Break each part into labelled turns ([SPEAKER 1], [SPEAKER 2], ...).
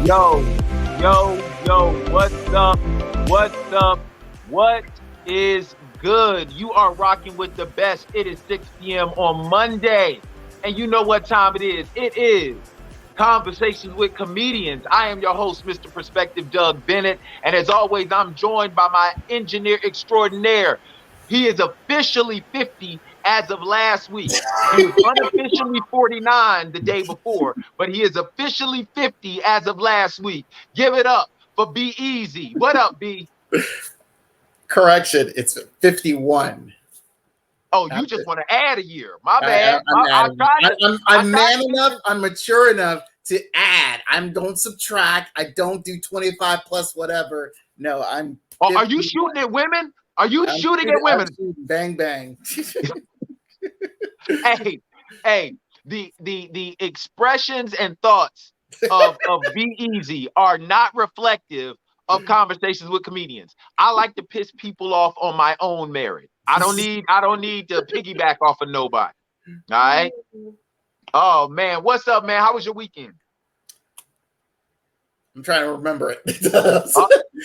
[SPEAKER 1] Yo, what's up? What's up? What is good? You are rocking with the best. It is 6 p.m. on Monday. And you know what time it is? It is Conversations with Comedians. I am your host, Mr. Perspective Doug Bennett. And as always, I'm joined by my engineer extraordinaire. He is officially 50 as of last week. He was unofficially 49 the day before, but he is officially 50 as of last week. Give it up for Be Easy. What up, B?
[SPEAKER 2] Correction, it's 51.
[SPEAKER 1] Oh, you just want to add a year. My bad.
[SPEAKER 2] I'm man enough, I'm mature enough to add. I don't subtract. I don't do 25 plus whatever. No, I'm.
[SPEAKER 1] Are you shooting at women? Are you shooting at women?
[SPEAKER 2] Bang, bang.
[SPEAKER 1] Hey, the expressions and thoughts of Be Easy are not reflective of Conversations with Comedians. I like to piss people off on my own merit. I don't need to piggyback off of nobody. All right. Oh man, what's up, man? How was your weekend?
[SPEAKER 2] I'm trying to remember it.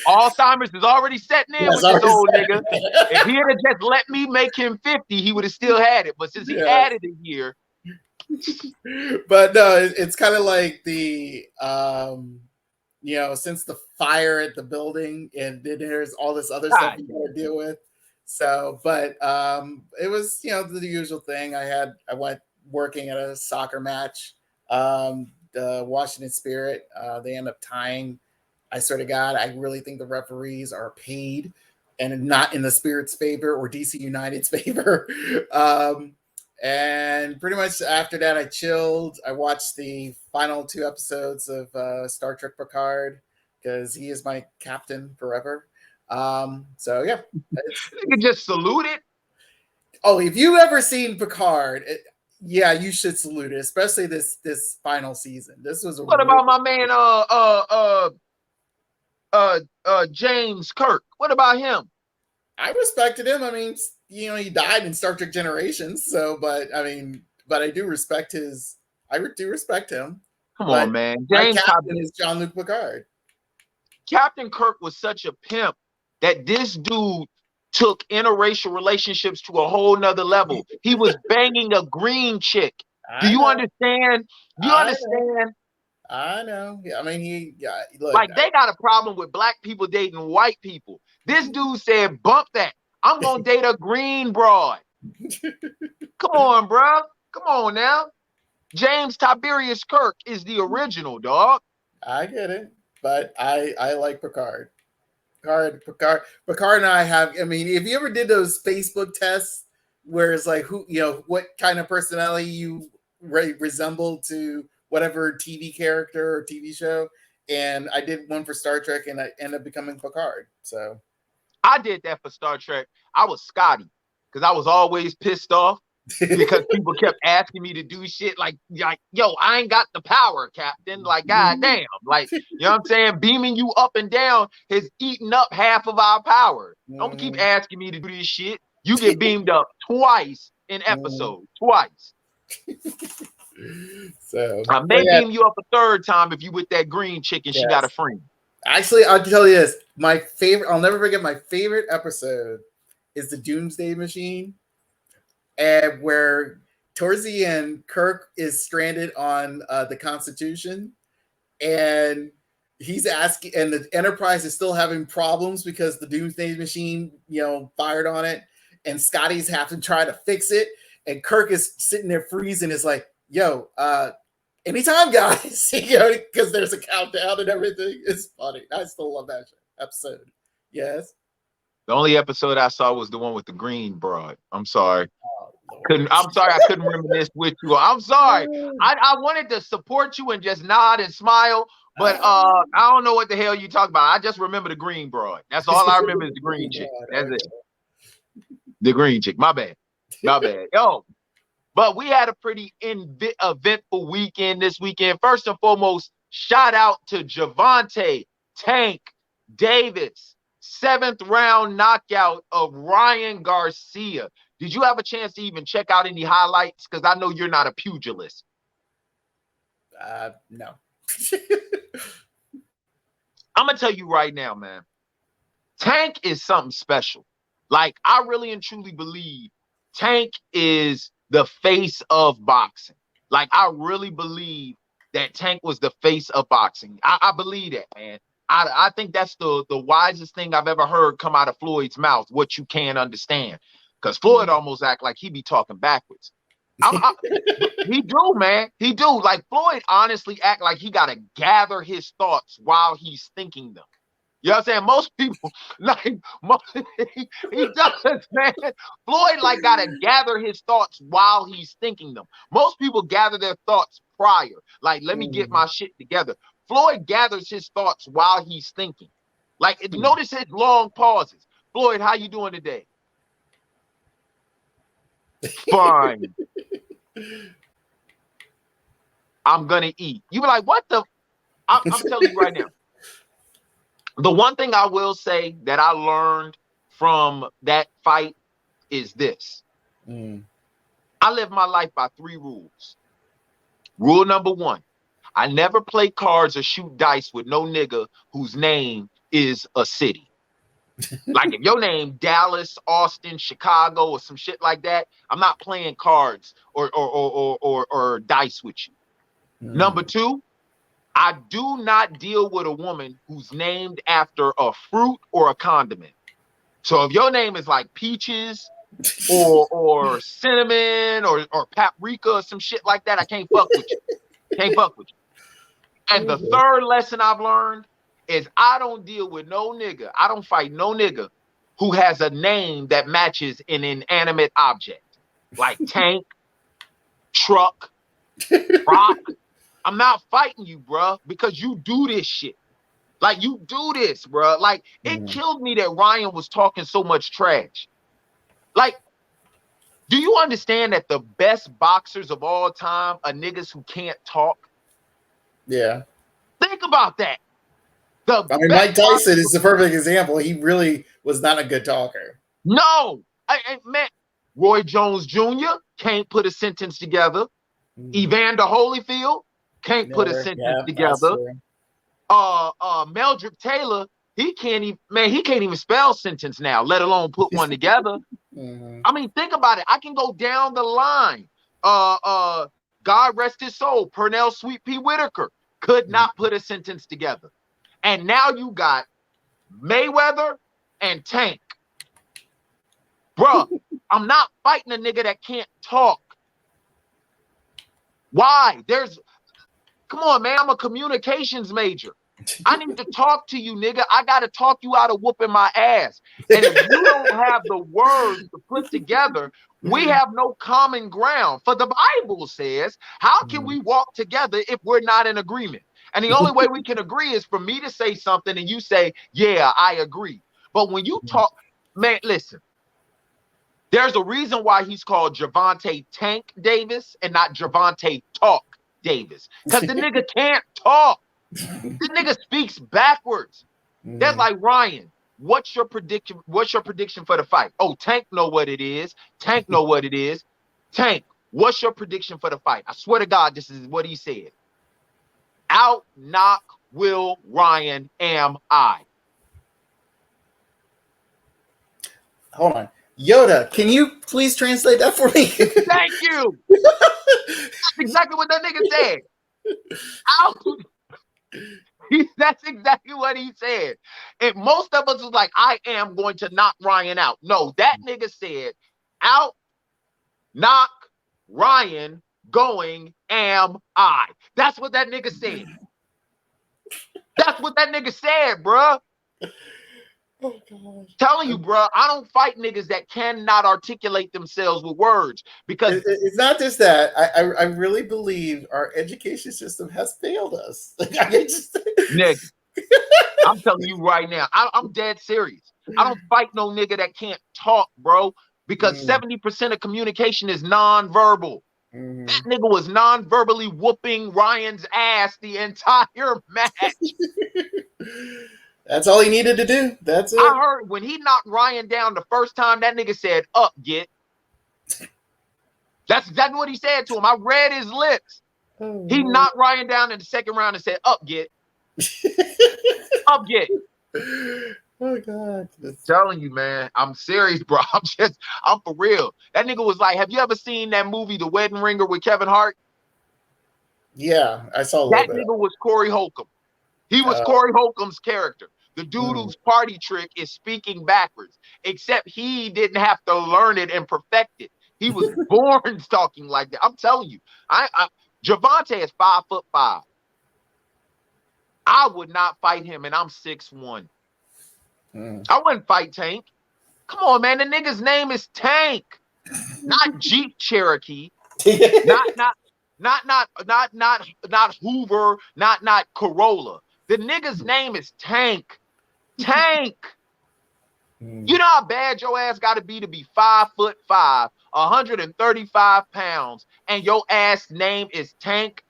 [SPEAKER 1] Alzheimer's is already setting in with this old nigga. If he had just let me make him 50, he would have still had it. But since he added a year.
[SPEAKER 2] But no, it's kind of like the since the fire at the building, and then there's all this other stuff you got to deal with. So, but it was the usual thing. I went working at a soccer match. The Washington Spirit, they end up tying. I swear to God, I really think the referees are paid and not in the Spirit's favor or DC United's favor. And pretty much after that, I chilled. I watched the final 2 episodes of Star Trek Picard because he is my captain forever. So yeah,
[SPEAKER 1] you can just salute it.
[SPEAKER 2] Oh, if you've ever seen Picard, yeah, you should salute it, especially this final season. This was
[SPEAKER 1] what about my man James Kirk? What about him?
[SPEAKER 2] I respected him. I mean, he died in Star Trek Generations, so but I do respect his. I do respect him.
[SPEAKER 1] Come on, man.
[SPEAKER 2] James captain is Jean-Luc Picard.
[SPEAKER 1] Captain Kirk was such a pimp that this dude took interracial relationships to a whole nother level. He was banging a green chick. Do you understand? Do you understand?
[SPEAKER 2] I know. I mean,
[SPEAKER 1] they got a problem with black people dating white people. This dude said, bump that. I'm going to date a green broad. Come on, bro. Come on now. James Tiberius Kirk is the original, dog.
[SPEAKER 2] I get it. But I like Picard. Picard and I have, I mean, if you ever did those Facebook tests where it's like, what kind of personality you resemble to whatever TV character or TV show, and I did one for Star Trek and I ended up becoming Picard. So
[SPEAKER 1] I did that for Star Trek. I was Scotty because I was always pissed off because people kept asking me to do shit like, yo, I ain't got the power, Captain. Like, goddamn. Like, you know what I'm saying? Beaming you up and down has eaten up half of our power. Don't keep asking me to do this shit. You get beamed up twice in episode. Twice.
[SPEAKER 2] So
[SPEAKER 1] I may beam you up a third time if you with that green chick and she got a friend.
[SPEAKER 2] Actually, I'll tell you this. I'll never forget my favorite episode is the Doomsday Machine. And where Torzy and Kirk is stranded on the Constitution, and he's asking, and the Enterprise is still having problems because the Doomsday Machine, fired on it, and Scotty's having to try to fix it, and Kirk is sitting there freezing. Is like, yo, anytime, guys, because there's a countdown and everything. It's funny. I still love that episode. Yes.
[SPEAKER 1] The only episode I saw was the one with the green broad. I'm sorry. I couldn't reminisce with you. I'm sorry. I wanted to support you and just nod and smile, but I don't know what the hell you talk about. I just remember the green broad. That's all I remember is the green chick. That's it. The green chick. My bad. Yo, but we had a pretty eventful weekend this weekend. First and foremost, shout out to Gervonta Tank Davis, 7th round knockout of Ryan Garcia. Did you have a chance to even check out any highlights? Because I know you're not a pugilist.
[SPEAKER 2] No.
[SPEAKER 1] I'm gonna tell you right now, man. Tank is something special. Like, I really and truly believe Tank is the face of boxing. Like, I really believe that Tank was the face of boxing. I believe that, man. I think that's the wisest thing I've ever heard come out of Floyd's mouth, what you can't understand. Because Floyd almost act like he be talking backwards. He do, man. He do. Like, Floyd honestly act like he got to gather his thoughts while he's thinking them. You know what I'm saying? Most people, like, he does, man. Floyd, like, got to gather his thoughts while he's thinking them. Most people gather their thoughts prior. Like, let me get my shit together. Floyd gathers his thoughts while he's thinking. Like, notice his long pauses. Floyd, how you doing today? Fine. I'm gonna eat. You be like, what the? I'm telling you right now. The one thing I will say that I learned from that fight is this. I live my life by 3 rules. Rule number 1, I never play cards or shoot dice with no nigga whose name is a city. Like, if your name Dallas, Austin, Chicago, or some shit like that, I'm not playing cards or dice with you. Number 2, I do not deal with a woman who's named after a fruit or a condiment. So if your name is like peaches or cinnamon or paprika or some shit like that, I can't fuck with you. Can't fuck with you. And the third lesson I've learned is I don't deal with no nigga. I don't fight no nigga who has a name that matches an inanimate object. Like tank, truck, rock. I'm not fighting you, bruh, because you do this shit. Like, you do this, bruh. Like, it killed me that Ryan was talking so much trash. Like, do you understand that the best boxers of all time are niggas who can't talk?
[SPEAKER 2] Yeah.
[SPEAKER 1] Think about that.
[SPEAKER 2] Mike Tyson is the perfect example. He really was not a good talker.
[SPEAKER 1] No. Man, Roy Jones Jr. can't put a sentence together. Evander Holyfield can't put a sentence together. Meldrick Taylor, he can't even spell sentence now, let alone put one together. I mean, think about it. I can go down the line. God rest his soul, Pernell Sweet Pea Whitaker could not put a sentence together. And now you got Mayweather and Tank. Bruh, I'm not fighting a nigga that can't talk. Why? Come on, man. I'm a communications major. I need to talk to you, nigga. I got to talk you out of whooping my ass. And if you don't have the words to put together, we have no common ground. For the Bible says, how can we walk together if we're not in agreement? And the only way we can agree is for me to say something and you say, yeah, I agree. But when you talk, man, listen, there's a reason why he's called Gervonta Tank Davis and not Gervonta Talk Davis. Because the nigga can't talk. The nigga speaks backwards. That's like, Ryan, what's your prediction? What's your prediction for the fight? Oh, Tank know what it is. Tank know what it is. Tank, what's your prediction for the fight? I swear to God, this is what he said. Out knock Will Ryan am I.
[SPEAKER 2] Hold on. Yoda, can you please translate that for me?
[SPEAKER 1] Thank you. That's exactly what that nigga said. That's exactly what he said. And most of us was like, I am going to knock Ryan out. No, that nigga said, out knock Ryan going am I. That's what that nigga said. That's what that nigga said, bruh. Oh, God. Telling you, bro, I don't fight niggas that cannot articulate themselves with words, because
[SPEAKER 2] it's not just that. I really believe our education system has failed us.
[SPEAKER 1] Nigga, I'm telling you right now, I'm dead serious. I don't fight no nigga that can't talk, bro, because 70% of communication is nonverbal. That nigga was non-verbally whooping Ryan's ass the entire match.
[SPEAKER 2] That's all he needed to do. That's it.
[SPEAKER 1] I heard when he knocked Ryan down the first time, that nigga said, up, get. That's exactly what he said to him. I read his lips. He knocked Ryan down in the second round and said, up, get. I'm getting.
[SPEAKER 2] Oh God.
[SPEAKER 1] Telling you, man. I'm serious, bro. I'm for real. That nigga was like, have you ever seen that movie, The Wedding Ringer with Kevin Hart?
[SPEAKER 2] Yeah, I saw a little
[SPEAKER 1] That
[SPEAKER 2] bit.
[SPEAKER 1] nigga was Corey Holcomb. He was Corey Holcomb's character. The dude whose party trick is speaking backwards, except he didn't have to learn it and perfect it. He was born talking like that. I'm telling you, Javante is 5'5". I would not fight him, and I'm 6'1". I wouldn't fight Tank. Come on, man. The nigga's name is Tank, not Jeep Cherokee, not Hoover, not Corolla. The nigga's name is Tank. Tank. You know how bad your ass got to be 5'5", 135 pounds, and your ass name is Tank?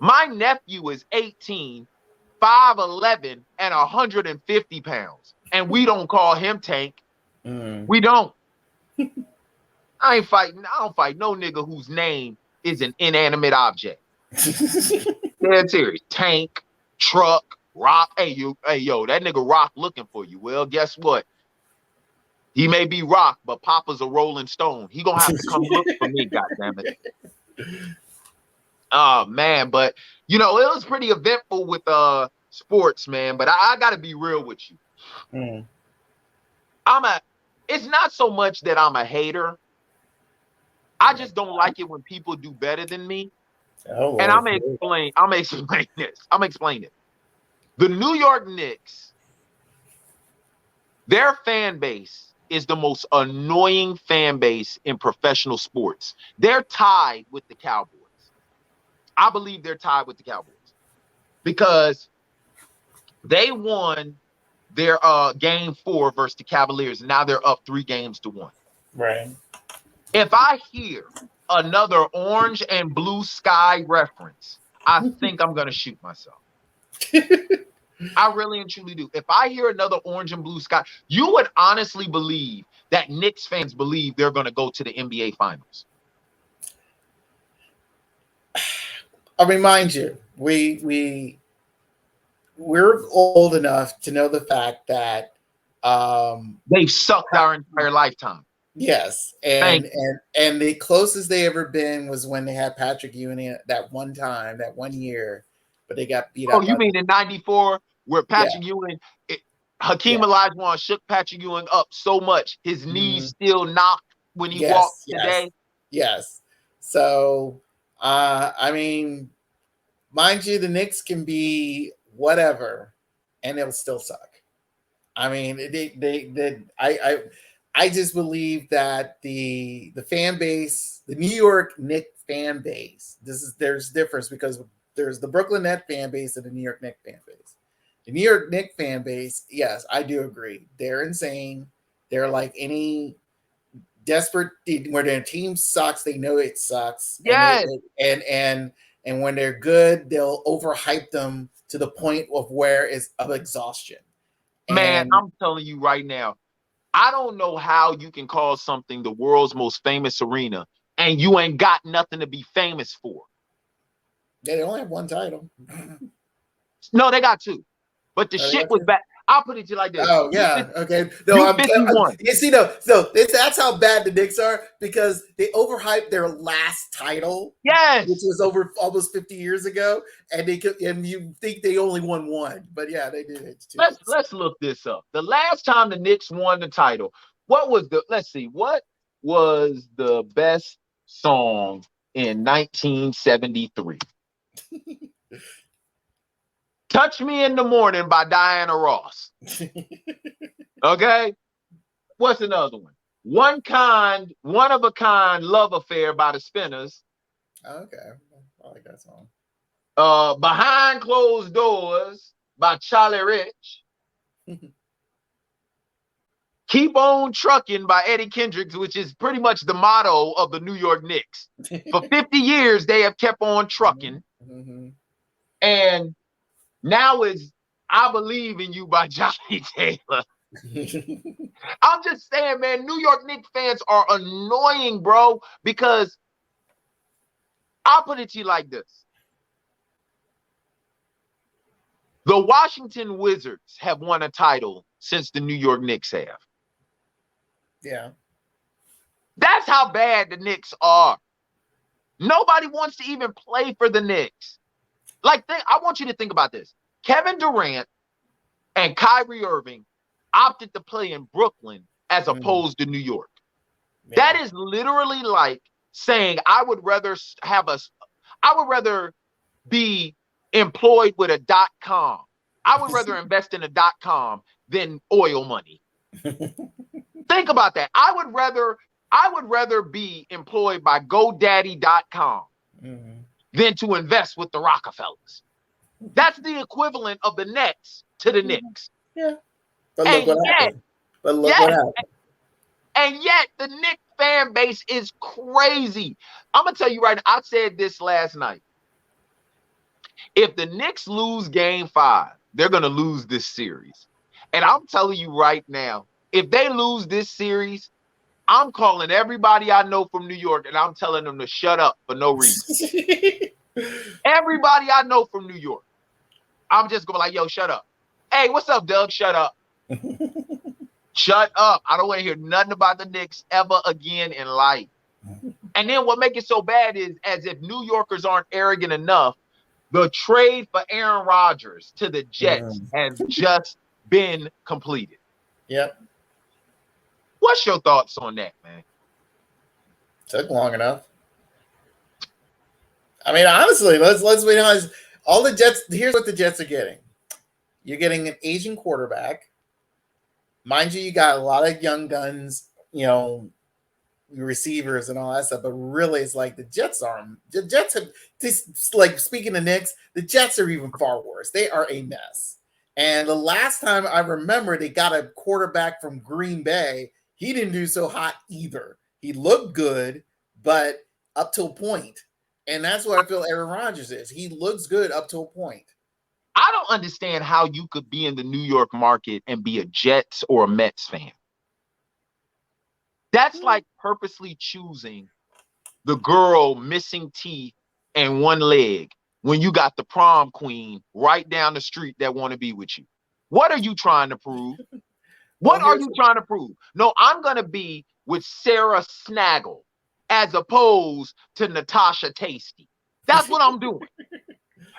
[SPEAKER 1] My nephew is 18, 5'11", and 150 pounds, and we don't call him Tank. We don't. I ain't fighting. I don't fight no nigga whose name is an inanimate object. Dead serious. Tank, truck, Rock. Hey, yo, that nigga Rock looking for you. Well, guess what? He may be Rock, but Papa's a Rolling Stone. He gonna have to come look for me, goddammit. Oh man, but you know, it was pretty eventful with sports, man. But I gotta be real with you. It's not so much that I'm a hater. I just don't like it when people do better than me. And I'm gonna explain this. I'm gonna explain it. The New York Knicks, their fan base is the most annoying fan base in professional sports. They're tied with the Cowboys. I believe they're tied with the Cowboys because they won their game 4 versus the Cavaliers. And now they're up 3-1.
[SPEAKER 2] Right.
[SPEAKER 1] If I hear another orange and blue sky reference, I think I'm gonna shoot myself. I really and truly do. If I hear another orange and blue sky, you would honestly believe that Knicks fans believe they're going to go to the NBA Finals.
[SPEAKER 2] I mean, mind you, we're old enough to know the fact that
[SPEAKER 1] they've sucked our entire lifetime.
[SPEAKER 2] Yes, and the closest they ever been was when they had Patrick Ewing that one time, that 1 year, but they got beat up.
[SPEAKER 1] Oh, you mean in '94 where Patrick Ewing, Hakeem Olajuwon shook Patrick Ewing up so much his knees still knocked when he walked today?
[SPEAKER 2] Yes. So, I mean, mind you, the Knicks can be whatever, and it'll still suck. I mean, I just believe that the fan base, the New York Knicks fan base, there's difference because there's the Brooklyn Nets fan base and the New York Knicks fan base. The New York Knicks fan base, yes, I do agree. They're insane. They're like any desperate where their team sucks, they know it sucks.
[SPEAKER 1] Yes.
[SPEAKER 2] And when they're good, they'll overhype them to the point of where it's of exhaustion.
[SPEAKER 1] Man, I'm telling you right now, I don't know how you can call something the world's most famous arena and you ain't got nothing to be famous for.
[SPEAKER 2] Yeah, they only have one title.
[SPEAKER 1] No, they got 2. But the shit was bad. I'll put it to you like this.
[SPEAKER 2] Oh, yeah. Okay. No, you see, that's how bad the Knicks are because they overhyped their last title.
[SPEAKER 1] Yes.
[SPEAKER 2] Which was over almost 50 years ago. And you think they only won 1. But yeah, they did it too.
[SPEAKER 1] Let's look this up. The last time the Knicks won the title, what was the best song in 1973? Touch Me in the Morning by Diana Ross. Okay. What's another one? One of a Kind, Love Affair by the Spinners.
[SPEAKER 2] Okay. I like that song.
[SPEAKER 1] Behind Closed Doors by Charlie Rich. Keep On Trucking by Eddie Kendricks, which is pretty much the motto of the New York Knicks. For 50 years, they have kept on trucking. And now is I Believe in You by Johnny Taylor. I'm just saying, man, New York Knicks fans are annoying, bro, because I'll put it to you like this. The Washington Wizards have won a title since the New York Knicks have.
[SPEAKER 2] Yeah.
[SPEAKER 1] That's how bad the Knicks are. Nobody wants to even play for the Knicks. Like, I want you to think about this. Kevin Durant and Kyrie Irving opted to play in Brooklyn as opposed to New York. Yeah. That is literally like saying I would rather be employed with a .com. I would rather invest in a .com than oil money. Think about that. I would rather be employed by GoDaddy.com than to invest with the Rockefellers. That's the equivalent of the Nets to the Knicks.
[SPEAKER 2] Yeah. But look what happened.
[SPEAKER 1] And yet the Knicks fan base is crazy. I'm going to tell you right now, I said this last night. If the Knicks lose game 5, they're going to lose this series. And I'm telling you right now, if they lose this series, I'm calling everybody I know from New York and I'm telling them to shut up for no reason. Everybody I know from New York. I'm just going like, yo, shut up. Hey, what's up, Doug? Shut up. Shut up. I don't want to hear nothing about the Knicks ever again in life. And then what makes it so bad is, as if New Yorkers aren't arrogant enough, the trade for Aaron Rodgers to the Jets has just been completed.
[SPEAKER 2] Yep.
[SPEAKER 1] What's your thoughts on that, man?
[SPEAKER 2] Took long enough. I mean, honestly, let's be honest. All the Jets, here's what the Jets are getting. You're getting an aging quarterback. Mind you, you got a lot of young guns, receivers and all that stuff, but really it's like the Jets have this, like, speaking of Knicks, the Jets are even far worse. They are a mess. And the last time I remember they got a quarterback from Green Bay, he didn't do so hot either. He looked good, but up to a point. And that's what I feel Aaron Rodgers is. He looks good up to a point.
[SPEAKER 1] I don't understand how you could be in the New York market and be a Jets or a Mets fan. That's like purposely choosing the girl missing teeth and one leg when you got the prom queen right down the street that want to be with you. What are you trying to prove? What are you trying to prove? No, I'm going to be with Sarah Snaggle as opposed to Natasha Tasty. That's what I'm doing.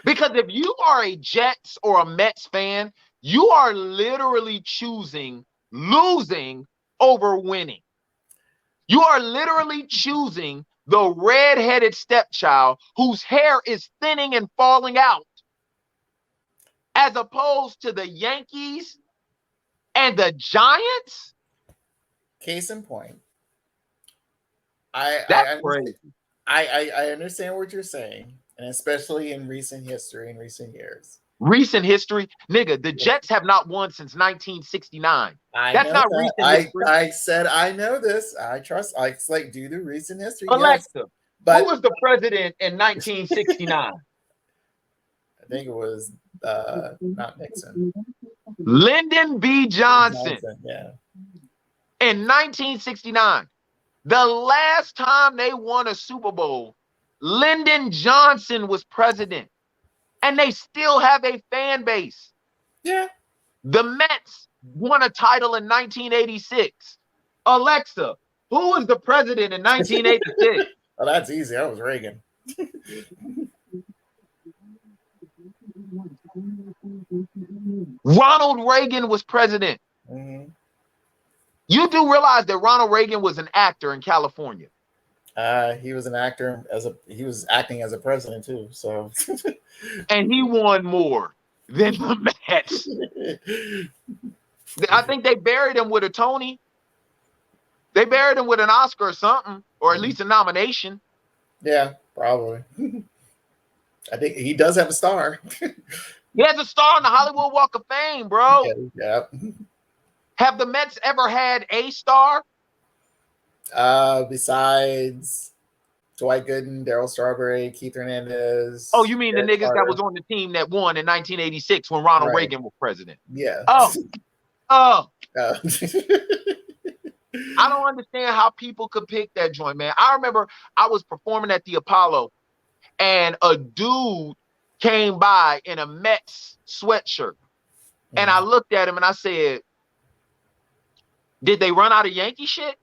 [SPEAKER 1] Because if you are a Jets or a Mets fan, you are literally choosing losing over winning. You are literally choosing the red-headed stepchild whose hair is thinning and falling out, as opposed to the Yankees and the Giants.
[SPEAKER 2] Case in point.
[SPEAKER 1] That's crazy.
[SPEAKER 2] I understand what you're saying, and especially in recent history, in recent years.
[SPEAKER 1] Recent history, nigga, the Jets have not won since 1969. That's not recent history.
[SPEAKER 2] I said I know this. I trust. I like do the recent history.
[SPEAKER 1] Alexa,
[SPEAKER 2] yes, but
[SPEAKER 1] who was the president in 1969?
[SPEAKER 2] I think it was not Nixon.
[SPEAKER 1] Lyndon B. Johnson.
[SPEAKER 2] Yeah.
[SPEAKER 1] In 1969, the last time they won a Super Bowl, Lyndon Johnson was president. And they still have a fan base.
[SPEAKER 2] Yeah.
[SPEAKER 1] The Mets won a title in 1986. Alexa, who was the president in 1986?
[SPEAKER 2] Oh, that's easy. That was Reagan.
[SPEAKER 1] Ronald Reagan was president.
[SPEAKER 2] Mm-hmm.
[SPEAKER 1] You do realize that Ronald Reagan was an actor in California.
[SPEAKER 2] He was an actor he was acting as a president too. So,
[SPEAKER 1] and he won more than the Mets. I think they buried him with a Tony. They buried him with an Oscar or something, or at least a nomination.
[SPEAKER 2] Yeah, probably. I think he does have a star.
[SPEAKER 1] He has a star on the Hollywood Walk of Fame, bro.
[SPEAKER 2] Yeah.
[SPEAKER 1] Have the Mets ever had a star?
[SPEAKER 2] Besides Dwight Gooden, Darryl Strawberry, Keith Hernandez.
[SPEAKER 1] Oh, you mean the niggas that was on the team that won in 1986 when Ronald Reagan was president?
[SPEAKER 2] Yeah.
[SPEAKER 1] Oh. I don't understand how people could pick that joint, man. I remember I was performing at the Apollo, and a dude came by in a Mets sweatshirt. And I looked at him and I said, did they run out of Yankee shit?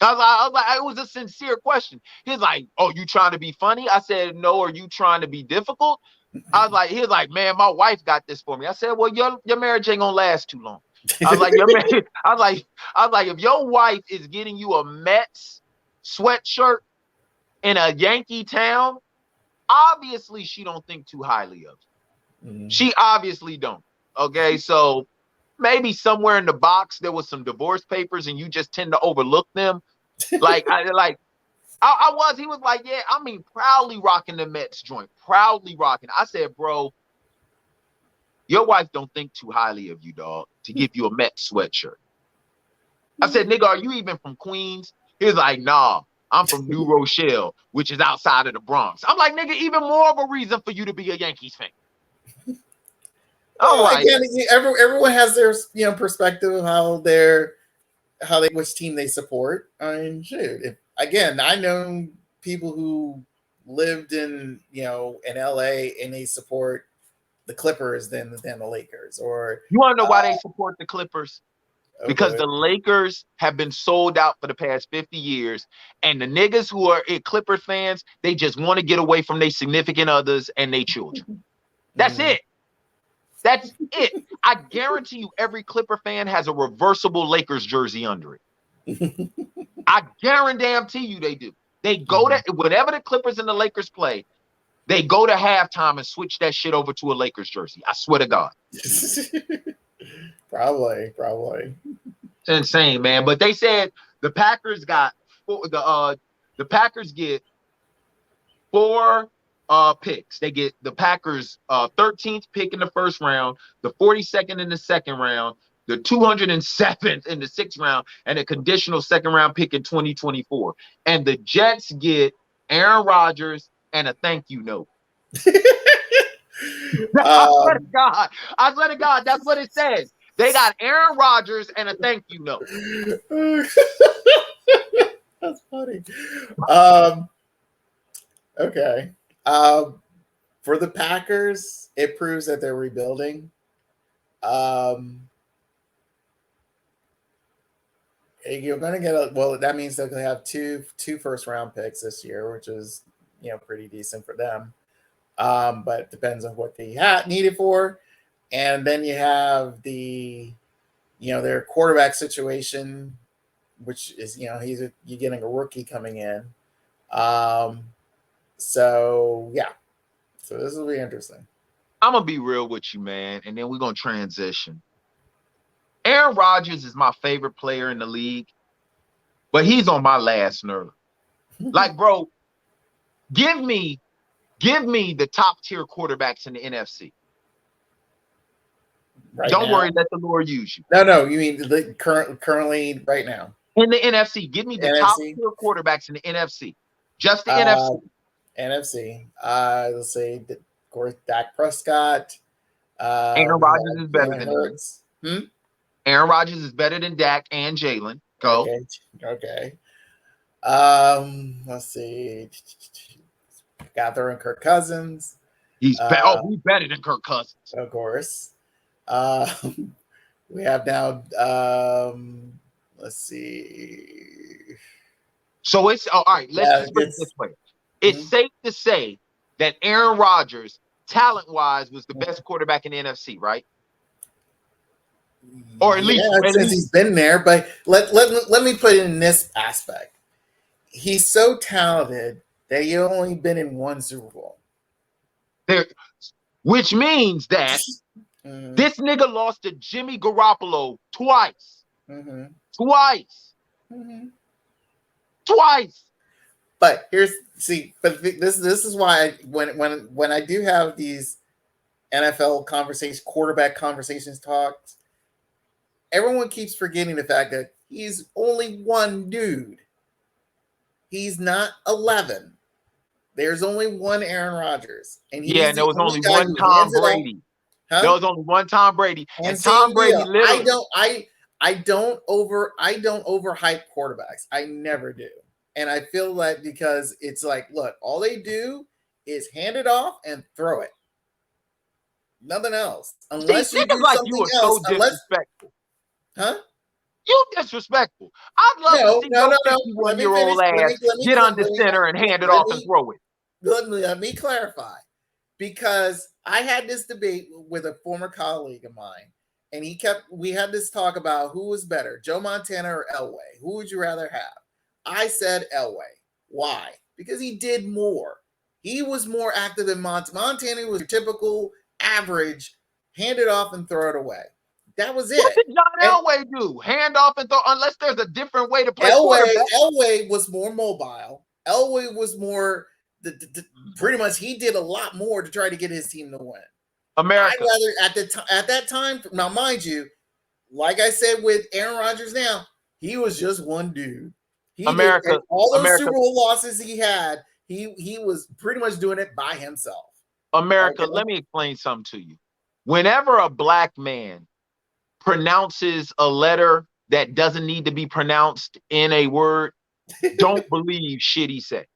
[SPEAKER 1] I was like, it was a sincere question. He's like, oh, you trying to be funny? I said, no, are you trying to be difficult? He was like, man, my wife got this for me. I said, well, your marriage ain't gonna last too long. I was like, I was like, if your wife is getting you a Mets sweatshirt in a Yankee town, obviously she don't think too highly of you. Mm-hmm. She obviously don't. Okay, so maybe somewhere in the box there was some divorce papers and you just tend to overlook them. He was like, yeah, I mean, proudly rocking the Mets joint, proudly rocking. I said, bro, your wife don't think too highly of you, dog, to give you a Mets sweatshirt. I said, nigga, are you even from Queens? He was like, nah, I'm from New Rochelle, which is outside of the Bronx. I'm like, nigga, even more of a reason for you to be a Yankees fan.
[SPEAKER 2] Well, like, again, everyone has their perspective of which team they support. I mean, shit. Again, I know people who lived in LA and they support the Clippers than the Lakers. Or
[SPEAKER 1] you want to know why they support the Clippers? Because the Lakers have been sold out for the past 50 years, and the niggas who are Clipper fans, they just want to get away from their significant others and their children. That's it. That's it. I guarantee you every Clipper fan has a reversible Lakers jersey under it. I guarantee you they do. They go to whenever the Clippers and the Lakers play, they go to halftime and switch that shit over to a Lakers jersey. I swear to God.
[SPEAKER 2] Probably.
[SPEAKER 1] It's insane, man. But they said the Packers got the Packers get 4 picks. They get the Packers 13th pick in the first round, the 42nd in the second round, the 207th in the 6th round, and a conditional second round pick in 2024. And the Jets get Aaron Rodgers and a thank you note. I swear to God, that's what it says. They got Aaron Rodgers and a thank you note.
[SPEAKER 2] That's funny. Okay. For the Packers, it proves that they're rebuilding. You're going to get that means they'll have two first round picks this year, which is pretty decent for them. But it depends on what they need it for. And then you have their quarterback situation, which is you're getting a rookie coming in. So this will be interesting.
[SPEAKER 1] I'm gonna be real with you, man, and then we're gonna transition. Aaron Rodgers is my favorite player in the league, but he's on my last nerve. Like, bro, give me the top tier quarterbacks in the NFC.
[SPEAKER 2] Right
[SPEAKER 1] Don't
[SPEAKER 2] now?
[SPEAKER 1] worry, let the Lord use you.
[SPEAKER 2] No, you mean the currently right now
[SPEAKER 1] in the NFC? Give me the top tier quarterbacks in the NFC. Just the NFC.
[SPEAKER 2] NFC. Let's say, of course, Dak Prescott.
[SPEAKER 1] Aaron Rodgers is better than him. Aaron Rodgers is better than Dak and Jalen. Go.
[SPEAKER 2] Okay. Let's see. Got there in Kirk Cousins.
[SPEAKER 1] He's better than Kirk Cousins.
[SPEAKER 2] Of course. We have now. Let's see.
[SPEAKER 1] So it's all right. Let's put it this way. It's safe to say that Aaron Rodgers, talent-wise, was the best quarterback in the NFC, right? Or at least
[SPEAKER 2] since he's been there. But let me put it in this aspect. He's so talented that he's only been in one Super Bowl.
[SPEAKER 1] Which means that this nigga lost to Jimmy Garoppolo twice. Twice.
[SPEAKER 2] But this is why when I do have these NFL conversations, quarterback conversations talks, everyone keeps forgetting the fact that he's only one dude. He's not 11. There's only one Aaron Rodgers, and
[SPEAKER 1] there was only one Tom Brady. There was only one Tom Brady, and Tom Brady literally.
[SPEAKER 2] I don't overhype quarterbacks. I never do. And I feel like because it's like, look, all they do is hand it off and throw it. Nothing else. Unless
[SPEAKER 1] See,
[SPEAKER 2] you do
[SPEAKER 1] like
[SPEAKER 2] something
[SPEAKER 1] you are
[SPEAKER 2] else.
[SPEAKER 1] so disrespectful.
[SPEAKER 2] Huh?
[SPEAKER 1] You disrespectful. I'd love to see your 51-year-old ass get under center and hand it off and throw it.
[SPEAKER 2] Let me clarify. Because I had this debate with a former colleague of mine, and we had this talk about who was better, Joe Montana or Elway. Who would you rather have? I said Elway. Why? Because he did more. He was more active than Montana. Montana was typical, average, hand it off and throw it away. That was it.
[SPEAKER 1] What did John Elway do? Hand off and throw, unless there's a different way to play quarterback.
[SPEAKER 2] Elway was more mobile. Elway was more, pretty much he did a lot more to try to get his team to win.
[SPEAKER 1] America.
[SPEAKER 2] I'd rather, at that time, now mind you, like I said with Aaron Rodgers now, he was just one dude.
[SPEAKER 1] America.
[SPEAKER 2] All those Super Bowl losses he had, he was pretty much doing it by himself.
[SPEAKER 1] America, let me explain something to you. Whenever a black man pronounces a letter that doesn't need to be pronounced in a word, don't believe shit he said.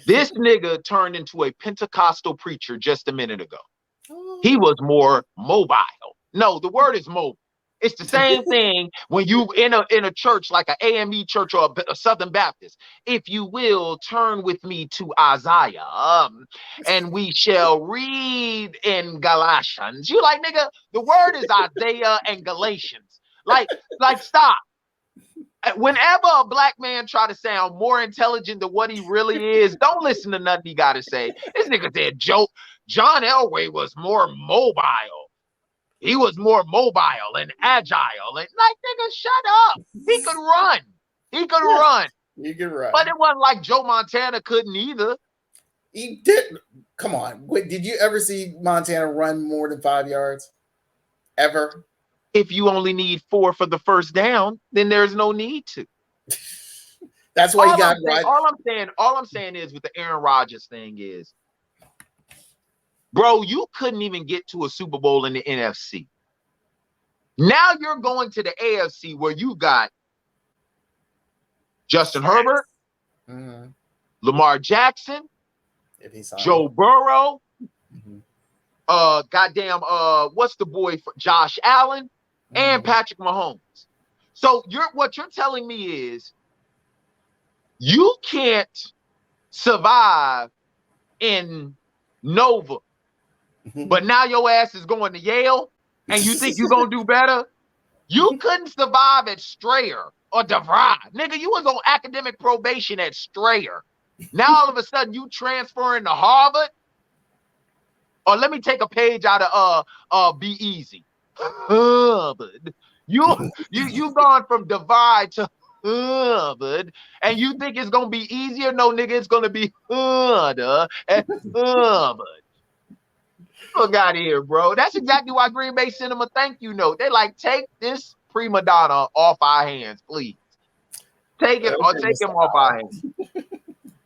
[SPEAKER 1] This nigga turned into a Pentecostal preacher just a minute ago. He was more mobile. No, the word is mobile. It's the same thing when you in a church like an AME church or a Southern Baptist. If you will, turn with me to Isaiah, and we shall read in Galatians. You like, nigga, the word is Isaiah and Galatians. Like stop. Whenever a black man try to sound more intelligent than what he really is, don't listen to nothing he got to say. This nigga said John Elway was more mobile. He was more mobile and agile. And like, nigga, shut up. He could run. He could run.
[SPEAKER 2] He could run.
[SPEAKER 1] But it wasn't like Joe Montana couldn't either.
[SPEAKER 2] He did. Come on. Wait, did you ever see Montana run more than 5 yards? Ever?
[SPEAKER 1] If you only need 4 for the first down, then there's no need to.
[SPEAKER 2] That's why you got right.
[SPEAKER 1] All I'm saying is with the Aaron Rodgers thing is, bro, you couldn't even get to a Super Bowl in the NFC. Now you're going to the AFC where you got Justin Herbert, Lamar Jackson, Joe Burrow, goddamn, what's the boy for Josh Allen, and Patrick Mahomes. So what you're telling me is you can't survive in Nova. But now your ass is going to Yale and you think you're going to do better? You couldn't survive at Strayer or DeVry. Nigga, you was on academic probation at Strayer. Now all of a sudden you transferring to Harvard? Or let me take a page out of Be Easy. Harvard. You've gone from DeVry to Harvard and you think it's going to be easier? No, nigga, it's going to be harder at Harvard. Look out of here, bro. That's exactly why Green Bay sent him a thank you note. They like, take this prima donna off our hands, please. Take him off our hands.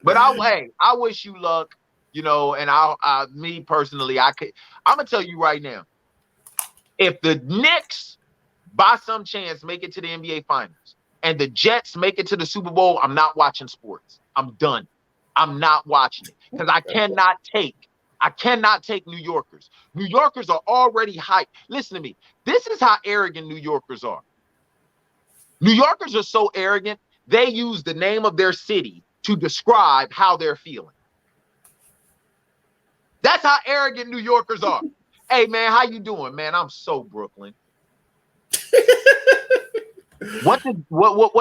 [SPEAKER 1] But I wish you luck, you know, and me personally, I'm gonna tell you right now, if the Knicks by some chance make it to the NBA Finals and the Jets make it to the Super Bowl, I'm not watching sports. I'm done. I'm not watching it because I cannot take New Yorkers. New Yorkers are already hyped. Listen to me. This is how arrogant New Yorkers are. New Yorkers are so arrogant, they use the name of their city to describe how they're feeling. That's how arrogant New Yorkers are. Hey, man, how you doing, man? I'm so Brooklyn. What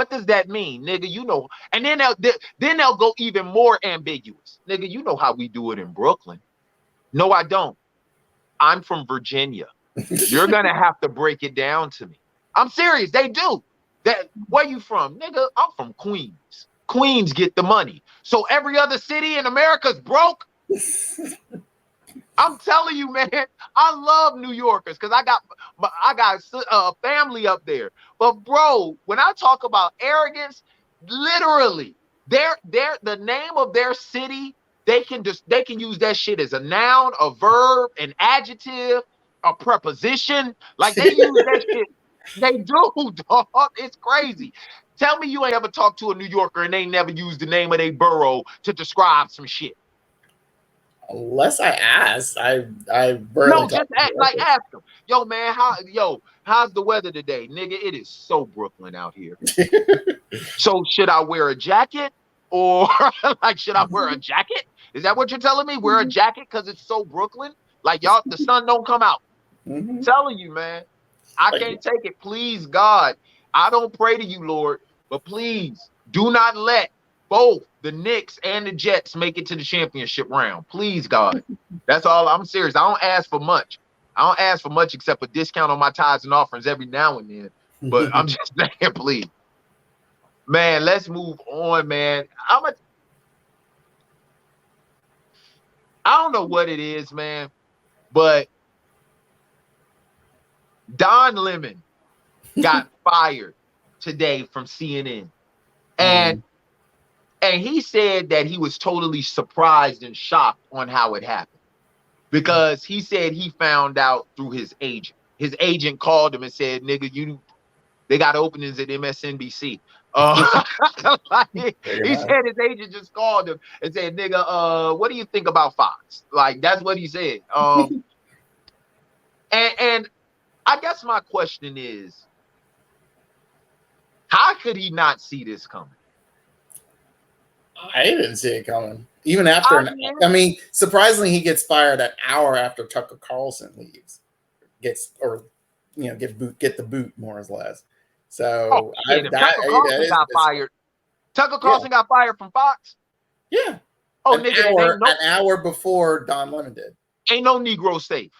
[SPEAKER 1] does that mean, nigga? You know, and then they'll go even more ambiguous. Nigga, you know how we do it in Brooklyn. No, I don't. I'm from Virginia. You're going to have to break it down to me. I'm serious. They do. Where you from? Nigga, I'm from Queens. Queens get the money. So every other city in America's broke? I'm telling you, man, I love New Yorkers because I got family up there. But, bro, when I talk about arrogance, literally, the name of their city, they can use that shit as a noun, a verb, an adjective, a preposition. Like they use that shit. They do, dog. It's crazy. Tell me you ain't ever talked to a New Yorker and they never used the name of their borough to describe some shit.
[SPEAKER 2] Unless I ask, I barely
[SPEAKER 1] No,
[SPEAKER 2] talk
[SPEAKER 1] just ask him. Yo, man, how's the weather today? Nigga, it is so Brooklyn out here. So should I wear a jacket? Or like, should I wear a jacket? Is that what you're telling me? Wear a jacket because it's so Brooklyn? Like, y'all, the sun don't come out.
[SPEAKER 2] Mhm.
[SPEAKER 1] Telling you, man. I can't take it. Please, God. I don't pray to you, Lord, but please do not let both the Knicks and the Jets make it to the championship round. Please, God. That's all. I'm serious. I don't ask for much. I don't ask for much except a discount on my tithes and offerings every now and then. But I'm just saying, please. Man, let's move on, man. I don't know what it is, man, but Don Lemon got fired today from CNN. And he said that he was totally surprised and shocked on how it happened, because he said he found out through his agent. His agent called him and said, "Nigga, they got openings at MSNBC." He said his agent just called him and said, "Nigga, what do you think about Fox?" Like, that's what he said. And I guess my question is, how could he not see this coming?
[SPEAKER 2] I didn't see it coming. Even after, I mean, surprisingly, he gets fired an hour after Tucker Carlson leaves, get the boot more or less. So
[SPEAKER 1] Tucker Carlson got fired. Tucker Carlson got fired from Fox.
[SPEAKER 2] Yeah.
[SPEAKER 1] Oh,
[SPEAKER 2] an hour before Don Lemon did.
[SPEAKER 1] Ain't no Negro safe.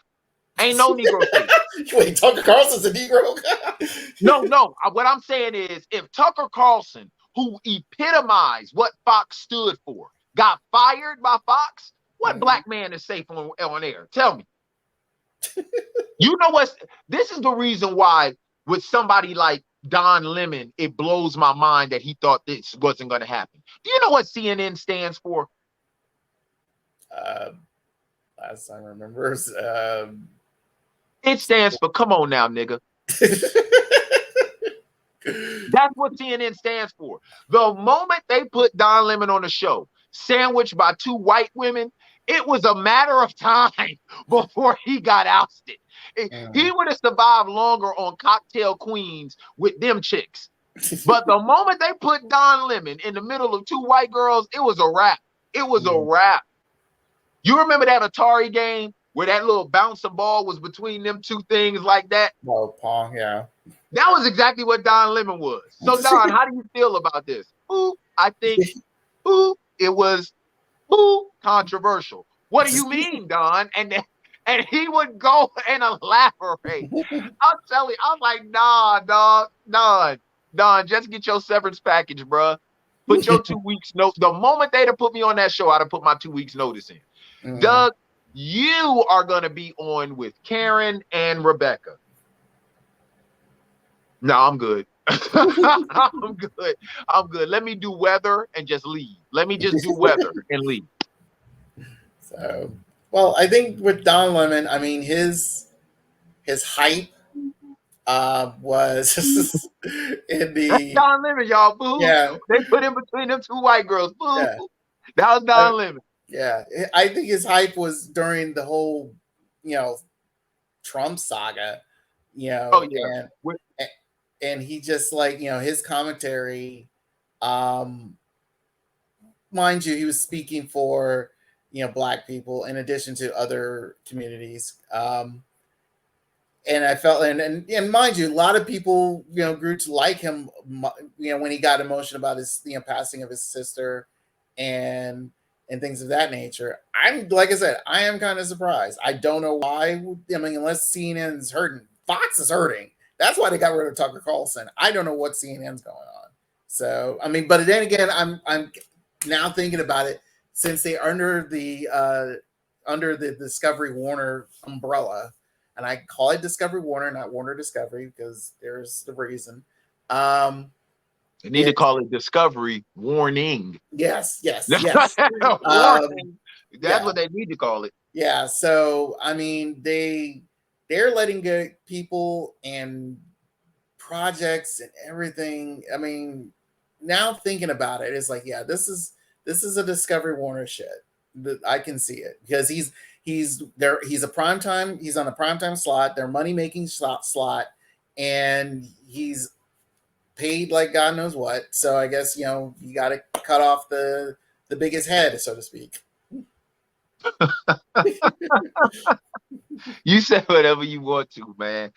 [SPEAKER 1] Ain't no Negro safe.
[SPEAKER 2] Wait, Tucker Carlson's a Negro?
[SPEAKER 1] No. What I'm saying is, if Tucker Carlson, who epitomized what Fox stood for, got fired by Fox, what black man is safe on air? Tell me. You know what? This is the reason why with somebody like Don Lemon, it blows my mind that he thought this wasn't going to happen. Do you know what CNN stands for?
[SPEAKER 2] Last time I remember.
[SPEAKER 1] It stands for "Come on now, nigga." That's what CNN stands for. The moment they put Don Lemon on the show, sandwiched by two white women, it was a matter of time before he got ousted. He would have survived longer on Cocktail Queens with them chicks. But the moment they put Don Lemon in the middle of two white girls, it was a wrap. It was a wrap. You remember that Atari game where that little bouncing ball was between them two things like that?
[SPEAKER 2] Oh, Pong, yeah.
[SPEAKER 1] That was exactly what Don Lemon was. So, Don, how do you feel about this? I think it was controversial. What do you mean, Don? And he would go and elaborate. I'll tell you, I'm like, nah, dog, Don, just get your severance package, bro. Put your 2 weeks notice. The moment they'd have put me on that show, I'd have put my 2 weeks notice in. Doug, you are going to be on with Karen and Rebecca. No, I'm good. I'm good. Let me do weather and just leave. Let me just do weather and leave.
[SPEAKER 2] So, well, I think with Don Lemon, I mean, his hype was in the...
[SPEAKER 1] That's Don Lemon, y'all. Boo.
[SPEAKER 2] Yeah.
[SPEAKER 1] They put him between them two white girls. Boo. Yeah. That was Don Lemon.
[SPEAKER 2] Yeah. I think his hype was during the whole, Trump saga,
[SPEAKER 1] Oh, yeah.
[SPEAKER 2] And he just, like, his commentary, mind you, he was speaking for, Black people in addition to other communities. And I felt, and mind you, a lot of people, grew to like him, when he got emotional about his, passing of his sister and things of that nature. Like I said, I am kind of surprised. I don't know why. I mean, unless CNN is hurting, Fox is hurting. That's why they got rid of Tucker Carlson. I don't know what CNN's going on. So, I mean, but then again, I'm now thinking about it, since they under the Discovery Warner umbrella, and I call it Discovery Warner, not Warner Discovery, because there's the reason.
[SPEAKER 1] They need to call it Discovery Warning.
[SPEAKER 2] Yes.
[SPEAKER 1] Warning. That's what they need to call it.
[SPEAKER 2] Yeah. So, I mean, they're letting go people and projects and everything. I mean, now thinking about it, it's like, yeah, this is a Discovery Warner shit. I can see it because he's there. He's a primetime. He's on a primetime slot. Their money making slot, and he's paid like God knows what. So I guess you got to cut off the biggest head, so to speak.
[SPEAKER 1] You say whatever you want to, man.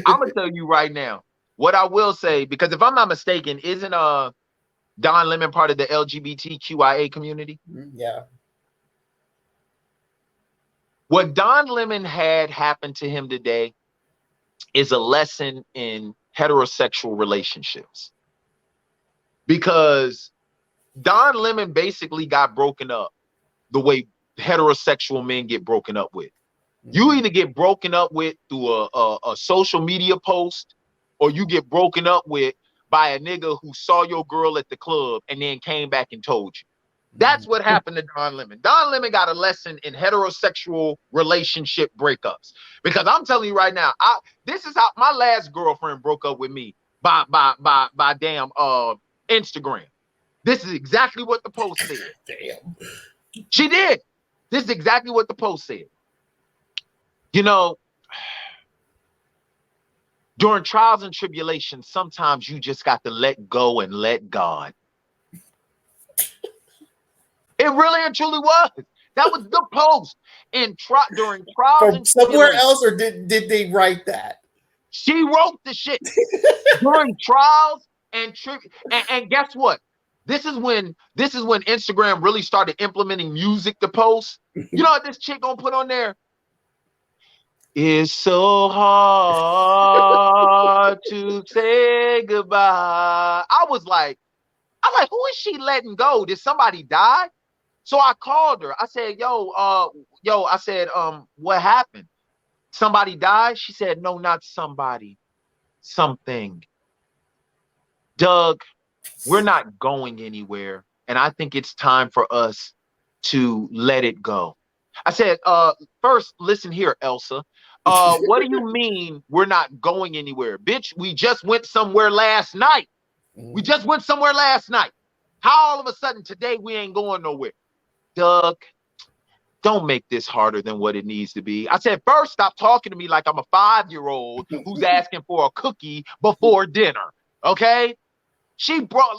[SPEAKER 1] I'm gonna tell you right now what I will say, because if I'm not mistaken, isn't Don Lemon part of the LGBTQIA community?
[SPEAKER 2] Yeah.
[SPEAKER 1] What Don Lemon had happen to him today is a lesson in heterosexual relationships, because Don Lemon basically got broken up the way heterosexual men get broken up with. You either get broken up with through a social media post, or you get broken up with by a nigga who saw your girl at the club and then came back and told you. That's what happened to Don Lemon. Don Lemon got a lesson in heterosexual relationship breakups. Because I'm telling you right now, this is how my last girlfriend broke up with me by damn Instagram. This is exactly what the post said.
[SPEAKER 2] Damn.
[SPEAKER 1] She did. This is exactly what the post said. During trials and tribulations, sometimes you just got to let go and let God. It really and truly was. That was the post. During trials and
[SPEAKER 2] somewhere else, or did they write that?
[SPEAKER 1] She wrote the shit. During trials and guess what? This is when Instagram really started implementing music to post. You know what this chick gonna put on there? It's so hard to say goodbye. I was like, who is she letting go? Did somebody die? So I called her. I said, I said, what happened? Somebody died? She said, no, not somebody. Something. Doug, we're not going anywhere. And I think it's time for us to let it go. I said, first, listen here, Elsa. What do you mean we're not going anywhere? Bitch, we just went somewhere last night. We just went somewhere last night. How all of a sudden today we ain't going nowhere? Doug, don't make this harder than what it needs to be. I said, first, stop talking to me like I'm a 5-year-old who's asking for a cookie before dinner. Okay? She broke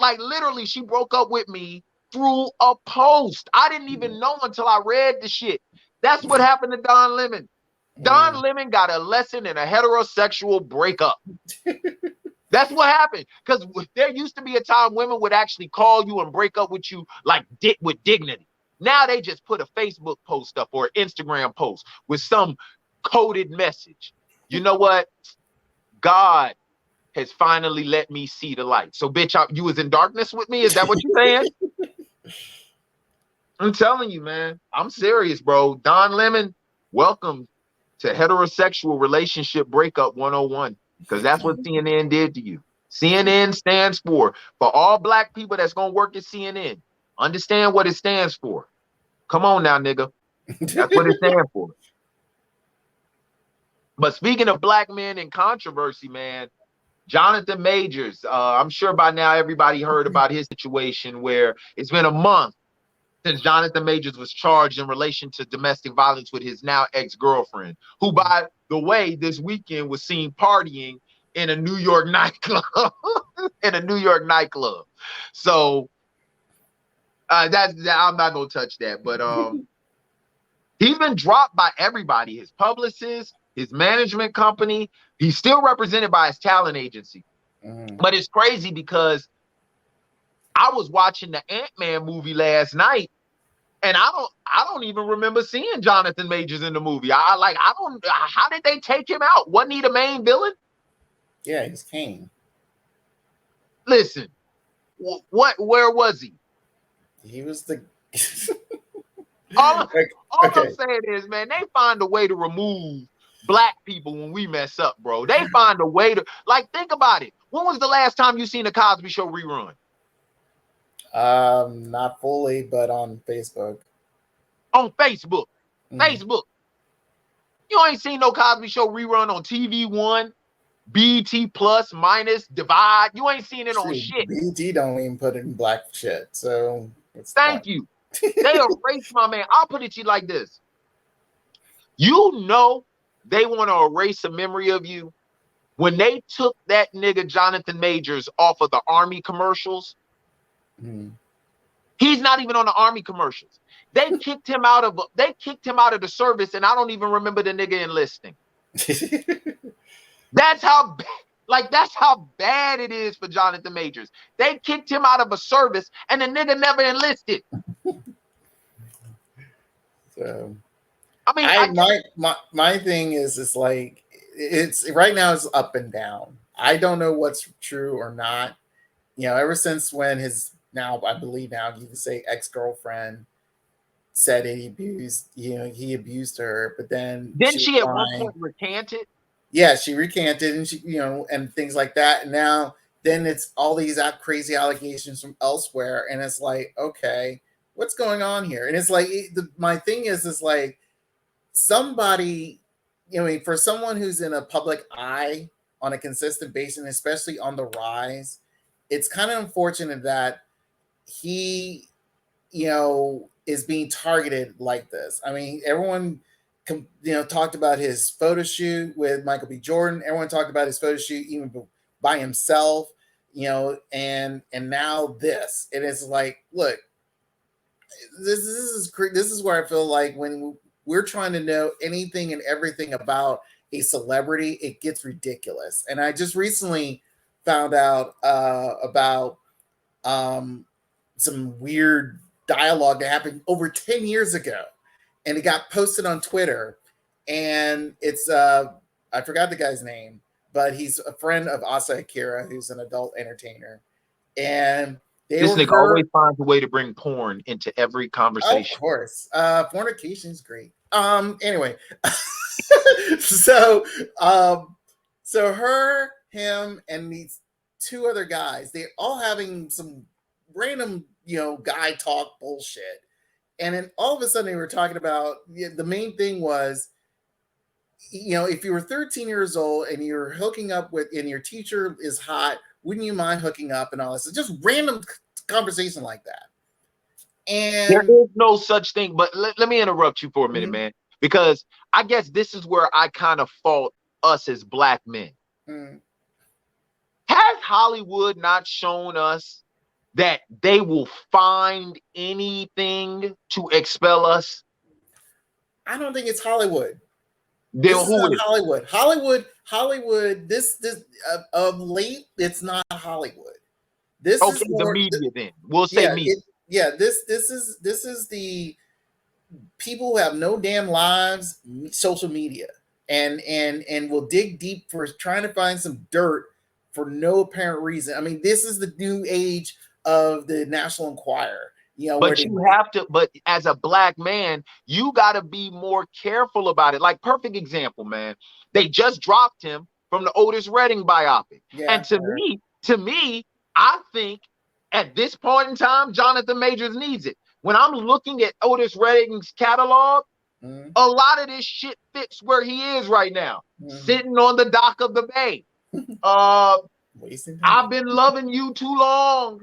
[SPEAKER 1] up with me through a post. I didn't even know until I read the shit. That's what happened to Don Lemon. Don Lemon got a lesson in a heterosexual breakup. That's what happened. Because there used to be a time women would actually call you and break up with you like with dignity. Now they just put a Facebook post up or an Instagram post with some coded message. You know what? God has finally let me see the light. So, bitch, you was in darkness with me? Is that what you're saying? I'm telling you, man. I'm serious, bro. Don Lemon, welcome to heterosexual relationship breakup 101. Because that's what CNN did to you. CNN stands for all black people that's going to work at CNN. Understand what it stands for. Come on now, nigga. That's what it stands for. But speaking of black men in controversy, man, Jonathan Majors, I'm sure by now everybody heard about his situation where it's been a month since Jonathan Majors was charged in relation to domestic violence with his now ex-girlfriend, who, by the way, this weekend was seen partying in a New York nightclub. So I'm not gonna touch that. But he's been dropped by everybody: his publicist, his management company. He's still represented by his talent agency. But it's crazy because I was watching the Ant-Man movie last night, and I don't even remember seeing Jonathan Majors in the movie. How did they take him out? Wasn't he the main villain?
[SPEAKER 2] Yeah, he's Kane.
[SPEAKER 1] Listen, where was he?
[SPEAKER 2] He was the
[SPEAKER 1] all I'm saying is, man, they find a way to remove black people when we mess up, bro. They find a way to, think about it. When was the last time you seen a Cosby Show rerun?
[SPEAKER 2] Not fully, but on Facebook.
[SPEAKER 1] On Facebook. Facebook. You ain't seen no Cosby Show rerun on TV One, BT Plus, Minus, Divide. You ain't seen it on shit.
[SPEAKER 2] BT don't even put in black shit. So
[SPEAKER 1] thank you. They erased my man. I'll put it to you like this. You know they want to erase a memory of you when they took that nigga Jonathan Majors off of the Army commercials. He's not even on the Army commercials. They kicked him out of the service, and I don't even remember the nigga enlisting. That's how bad it is for Jonathan Majors. They kicked him out of a service, and the nigga never enlisted.
[SPEAKER 2] So,
[SPEAKER 1] I mean,
[SPEAKER 2] my thing is like, it's right now it's up and down. I don't know what's true or not. You know, ever since when his I believe now you can say ex-girlfriend said he abused her, but then
[SPEAKER 1] she at one point recanted.
[SPEAKER 2] Yeah, she recanted, and she, and things like that. And now then it's all these crazy allegations from elsewhere, and it's like, okay, what's going on here? And it's like my thing is like somebody, for someone who's in a public eye on a consistent basis, especially on the rise, it's kind of unfortunate that he, is being targeted like this. I mean, everyone, talked about his photo shoot with Michael B. Jordan. Everyone talked about his photo shoot even by himself, and now this. And it's like, look, this is where I feel like when we're trying to know anything and everything about a celebrity, it gets ridiculous. And I just recently found out about some weird dialogue that happened over 10 years ago, and it got posted on Twitter, and it's I forgot the guy's name, but he's a friend of Asa Akira, who's an adult entertainer, and
[SPEAKER 1] this nigga always finds a way to bring porn into every conversation.
[SPEAKER 2] Of course, fornication is great. Anyway, so her, him, and these two other guys, they're all having some random, guy talk bullshit. And then all of a sudden they were talking about, the main thing was, if you were 13 years old and you're hooking up with, and your teacher is hot, wouldn't you mind hooking up and all this? It's just random conversation like that. And
[SPEAKER 1] there is no such thing, but let me interrupt you for a minute, man, because I guess this is where I kind of fault us as black men. Has Hollywood not shown us that they will find anything to expel us?
[SPEAKER 2] I don't think it's Hollywood.
[SPEAKER 1] Then who is
[SPEAKER 2] Hollywood? This of late, it's not Hollywood. This is
[SPEAKER 1] the media. Then we'll say media.
[SPEAKER 2] This is the people who have no damn lives. Social media, and will dig deep for trying to find some dirt for no apparent reason. I mean, this is the new age of the National Enquirer.
[SPEAKER 1] But as a black man, you got to be more careful about it. Like, perfect example, man. They just dropped him from the Otis Redding biopic. Yeah, and to me, I think at this point in time, Jonathan Majors needs it. When I'm looking at Otis Redding's catalog, a lot of this shit fits where he is right now, sitting on the dock of the bay. I've been loving you too long.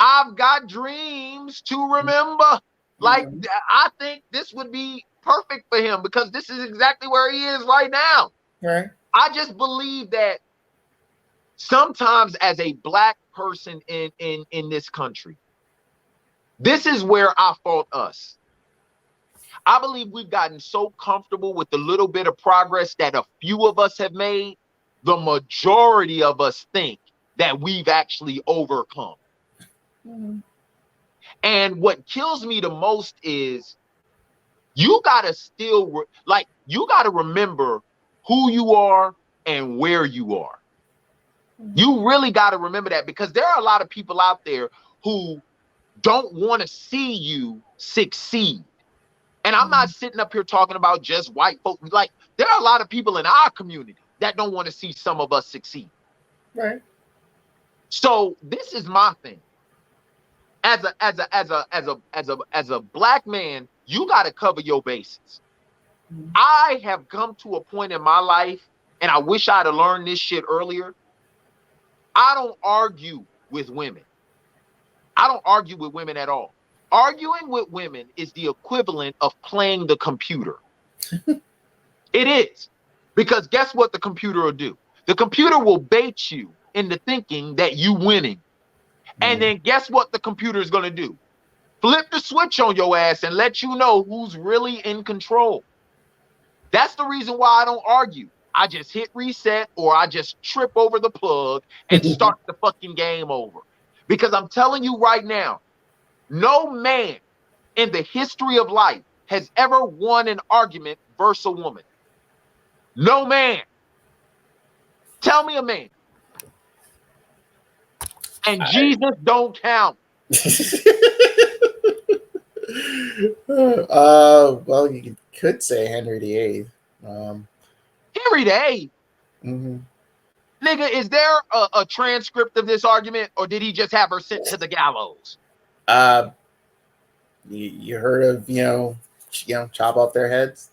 [SPEAKER 1] I've got dreams to remember. Like, I think this would be perfect for him because this is exactly where he is right now.
[SPEAKER 2] Right.
[SPEAKER 1] I just believe that sometimes as a black person in this country, this is where I fault us. I believe we've gotten so comfortable with the little bit of progress that a few of us have made. The majority of us think that we've actually overcome. And what kills me the most is you gotta you gotta remember who you are and where you are. You really gotta remember that, because there are a lot of people out there who don't want to see you succeed. And I'm not sitting up here talking about just white folks. Like, there are a lot of people in our community that don't want to see some of us succeed.
[SPEAKER 2] Right.
[SPEAKER 1] So this is my thing. As a black man, you got to cover your bases. I have come to a point in my life, and I wish I'd have learned this shit earlier. I don't argue with women. I don't argue with women at all. Arguing with women is the equivalent of playing the computer. It is. Because guess what the computer will do? The computer will bait you into thinking that you winning. And then guess what the computer is going to do? Flip the switch on your ass and let you know who's really in control. That's the reason why I don't argue. I just hit reset or I just trip over the plug and start the fucking game over. Because I'm telling you right now, no man in the history of life has ever won an argument versus a woman. No man. Tell me a man. And Jesus don't count.
[SPEAKER 2] Well, you could say Henry VIII.
[SPEAKER 1] Henry VIII? Nigga, is there a transcript of this argument, or did he just have her sent to the gallows?
[SPEAKER 2] You heard of chop off their heads?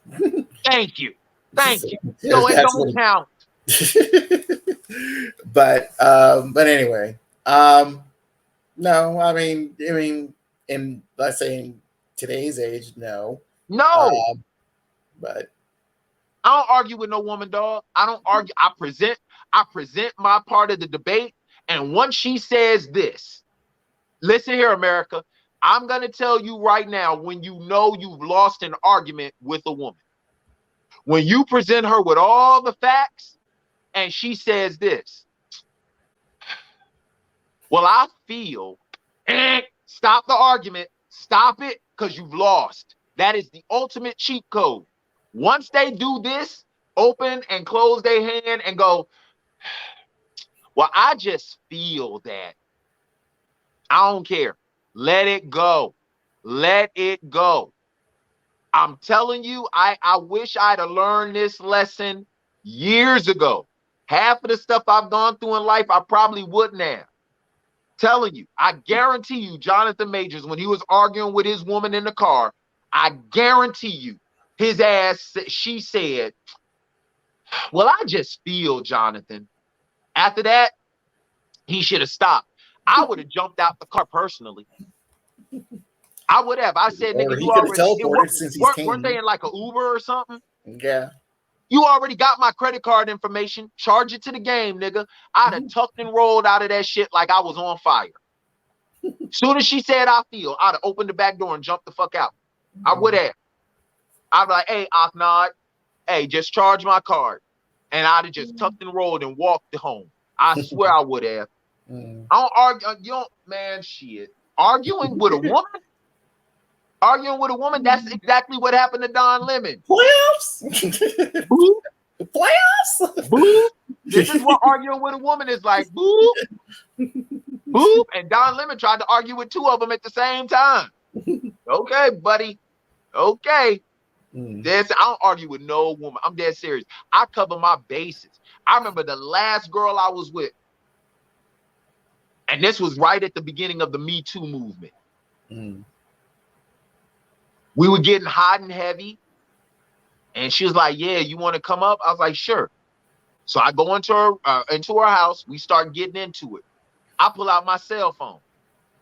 [SPEAKER 1] Thank you. So it don't count.
[SPEAKER 2] But anyway, no, I mean, in let's say in today's age, no. But
[SPEAKER 1] I don't argue with no woman, dog. I don't argue. I present my part of the debate, and once she says this, listen here, America, I'm gonna tell you right now when you know you've lost an argument with a woman. When you present her with all the facts, and she says this, well, I feel, stop the argument, stop it, because you've lost. That is the ultimate cheat code. Once they do this, open and close their hand and go, well, I just feel that. I don't care. Let it go. Let it go. I'm telling you, I wish I'd have learned this lesson years ago. Half of the stuff I've gone through in life, I probably wouldn't have. Telling you, I guarantee you, Jonathan Majors, when he was arguing with his woman in the car, I guarantee you, his ass, she said, well, I just feel, Jonathan. After that, he should have stopped. I would have jumped out the car personally. I would have. I said, nigga, you already weren't they in like an Uber or something?
[SPEAKER 2] Yeah.
[SPEAKER 1] You already got my credit card information. Charge it to the game, nigga. I'd have tucked and rolled out of that shit like I was on fire. Soon as she said I feel, I'd have opened the back door and jumped the fuck out. I would have. I'd be like, hey, Akhnad, hey, just charge my card. And I'd have just tucked and rolled and walked home. I swear I would have. I don't argue. You don't, man, shit. Arguing with a woman? Arguing with a woman, that's exactly what happened to Don Lemon.
[SPEAKER 2] Playoffs?
[SPEAKER 1] Boop.
[SPEAKER 2] Playoffs?
[SPEAKER 1] Boop. This is what arguing with a woman is like. Boop. Boop. And Don Lemon tried to argue with two of them at the same time. Okay, buddy. Okay. I don't argue with no woman. I'm dead serious. I cover my bases. I remember the last girl I was with, and this was right at the beginning of the Me Too movement. We were getting hot and heavy, and she was like, yeah, you want to come up? I was like, sure. So I go into her house. We start getting into it. I pull out my cell phone.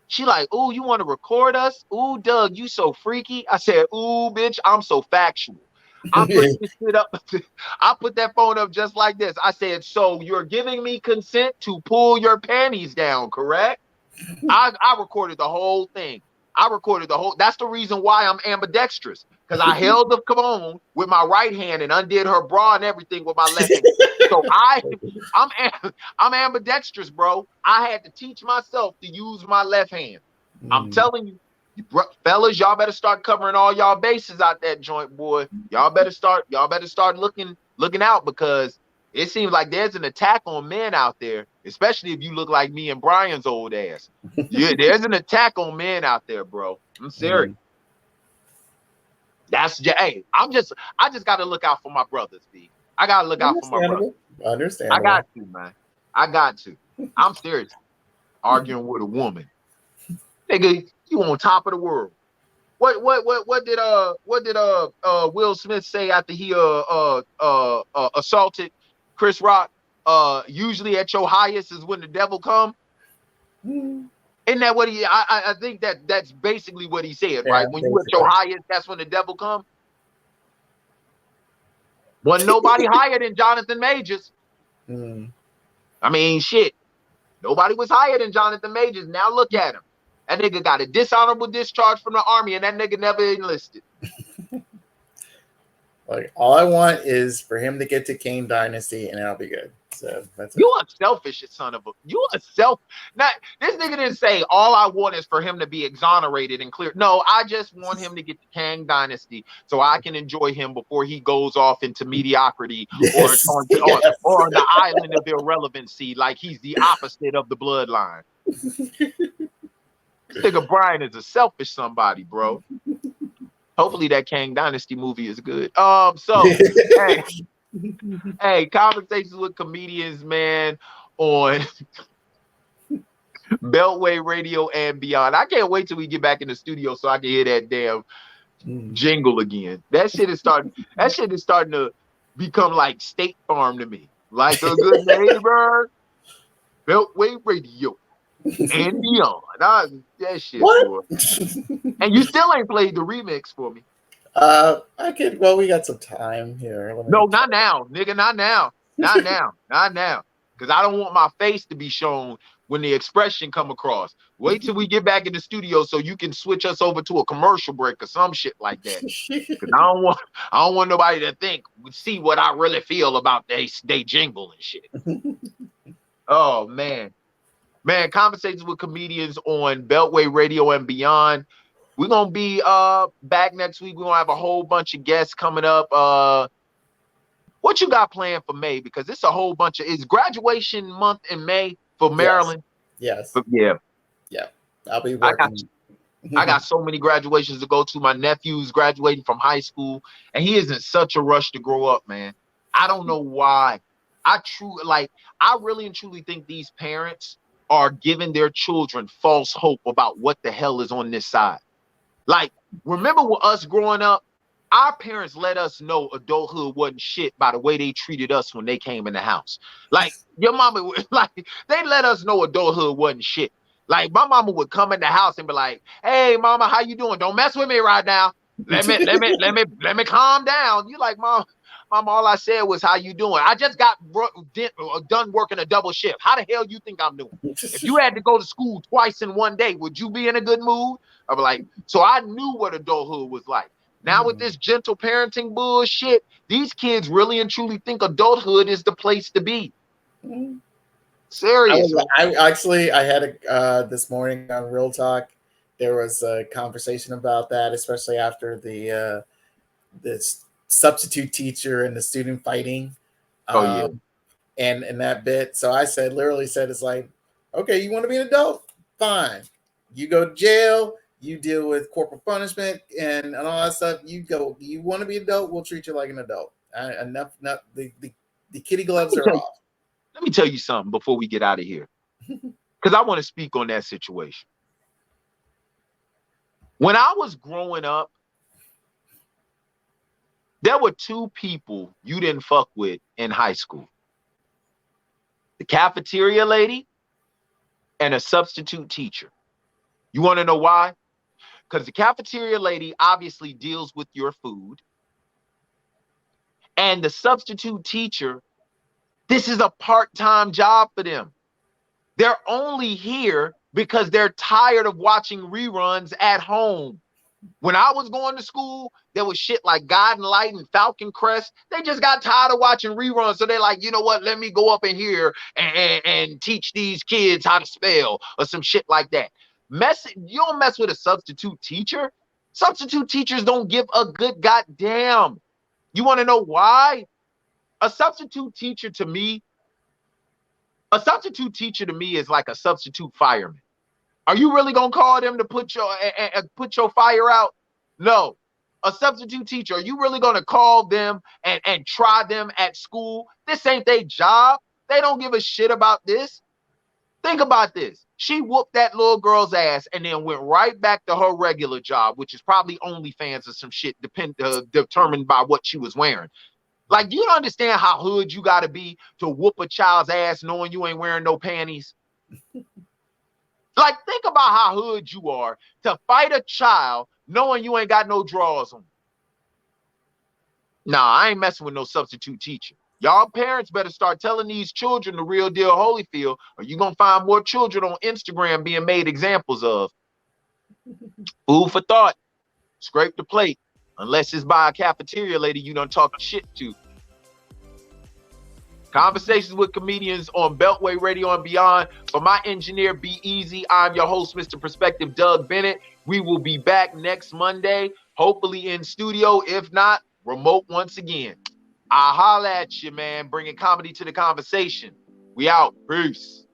[SPEAKER 1] She like, ooh, you want to record us? Ooh, Doug, you so freaky. I said, ooh, bitch, I'm so factual. I put this shit up. I put that phone up just like this. I said, so you're giving me consent to pull your panties down, correct? I recorded the whole thing. That's the reason why I'm ambidextrous. Because I held the cologne with my right hand and undid her bra and everything with my left hand. So I'm ambidextrous, bro. I had to teach myself to use my left hand. I'm telling you, fellas, y'all better start covering all y'all bases out that joint, boy. Y'all better start looking out, because it seems like there's an attack on men out there, especially if you look like me and Brian's old ass. Yeah, there's an attack on men out there, bro. I'm serious. That's just, hey, I just gotta look out for my brothers, B. I gotta look out for my brothers.
[SPEAKER 2] Understandable.
[SPEAKER 1] I got to, man. I got to. I'm serious. Arguing with a woman. Nigga, you on top of the world. What did Will Smith say after he assaulted Chris Rock? Usually at your highest is when the devil come. Isn't that what he? I think that's basically what he said,
[SPEAKER 2] Yeah,
[SPEAKER 1] right? When you at
[SPEAKER 2] basically.
[SPEAKER 1] your highest, that's when the devil come. Wasn't nobody higher than Jonathan Majors.
[SPEAKER 2] Mm.
[SPEAKER 1] I mean, shit. Nobody was higher than Jonathan Majors. Now look at him. That nigga got a dishonorable discharge from the army, and that nigga never enlisted.
[SPEAKER 2] Like all I want is for him to get to Kane Dynasty, and I'll be good. So that's it.
[SPEAKER 1] You a selfish son of a. You a self. Not this nigga didn't say all I want is for him to be exonerated and clear. No, I just want him to get the Kang Dynasty so I can enjoy him before he goes off into mediocrity
[SPEAKER 2] Yes.
[SPEAKER 1] or on the island of irrelevancy, like he's the opposite of the bloodline. This nigga Brian is a selfish somebody, bro. Hopefully that Kang Dynasty movie is good. So hey, conversations with comedians, man, on Beltway Radio and beyond. I can't wait till we get back in the studio so I can hear that damn jingle again. That shit is starting to become like State Farm to me. Like a good neighbor. Beltway Radio and beyond. That shit.
[SPEAKER 2] What?
[SPEAKER 1] And you still ain't played the remix for me.
[SPEAKER 2] I could. Well, we got some time here.
[SPEAKER 1] No, not now, nigga. Not now. Not now. Not now. Because I don't want my face to be shown when the expression come across. Wait till we get back in the studio so you can switch us over to a commercial break or some shit like that. Because I don't want nobody to see what I really feel about they jingle and shit. Oh man. Man, conversations with comedians on Beltway Radio and beyond. We're gonna be back next week. We're gonna have a whole bunch of guests coming up. What you got planned for May? Because it's a whole bunch of it's graduation month in May for Maryland.
[SPEAKER 2] Yes.
[SPEAKER 1] But yeah.
[SPEAKER 2] I'll be working.
[SPEAKER 1] I got so many graduations to go to. My nephew's graduating from high school, and he is in such a rush to grow up, man. I don't know why. I really and truly think these parents are giving their children false hope about what the hell is on this side. Like, remember with us growing up, our parents let us know adulthood wasn't shit by the way they treated us when they came in the house. Like, your mama, they let us know adulthood wasn't shit. Like, my mama would come in the house and be like, "Hey, mama, how you doing? Don't mess with me right now. Let me calm down." You like, Mom, all I said was, "How you doing? I just got done working a double shift. How the hell you think I'm doing? If you had to go to school twice in one day, would you be in a good mood?" I'd be like, so I knew what adulthood was like. Now with this gentle parenting bullshit, these kids really and truly think adulthood is the place to be. Serious.
[SPEAKER 2] I had this morning on Real Talk. There was a conversation about that, especially after the substitute teacher and the student fighting. And that bit. So I literally said, it's like, okay, you want to be an adult? Fine. You go to jail. You deal with corporal punishment and all that stuff. You want to be an adult? We'll treat you like an adult. The kitty gloves are off.
[SPEAKER 1] Let me tell you something before we get out of here. Because I want to speak on that situation. When I was growing up, there were two people you didn't fuck with in high school. The cafeteria lady and a substitute teacher. You want to know why? Because the cafeteria lady obviously deals with your food. And the substitute teacher, this is a part-time job for them. They're only here because they're tired of watching reruns at home. When I was going to school, there was shit like Guiding Light and Falcon Crest. They just got tired of watching reruns. So they're like, you know what? Let me go up in here and teach these kids how to spell or some shit like that. You don't mess with a substitute teacher. Substitute teachers don't give a good goddamn. You want to know why? A substitute teacher to me is like a substitute fireman. Are you really gonna call them to put your fire out? No. A substitute teacher, are you really gonna call them and try them at school? This ain't their job. They don't give a shit about this. Think about this. She whooped that little girl's ass and then went right back to her regular job, which is probably OnlyFans or some shit determined by what she was wearing. Like, do you understand how hood you got to be to whoop a child's ass knowing you ain't wearing no panties? Like, think about how hood you are to fight a child knowing you ain't got no drawers on. Nah, I ain't messing with no substitute teacher. Y'all parents better start telling these children the real deal Holyfield, or you're going to find more children on Instagram being made examples of. Food for thought. Scrape the plate. Unless it's by a cafeteria lady you done talk shit to. Conversations with comedians on Beltway Radio and beyond. For my engineer, Be Easy, I'm your host, Mr. Perspective, Doug Bennett. We will be back next Monday, hopefully in studio. If not, remote once again. I'll holla at you, man, bringing comedy to the conversation. We out. Peace.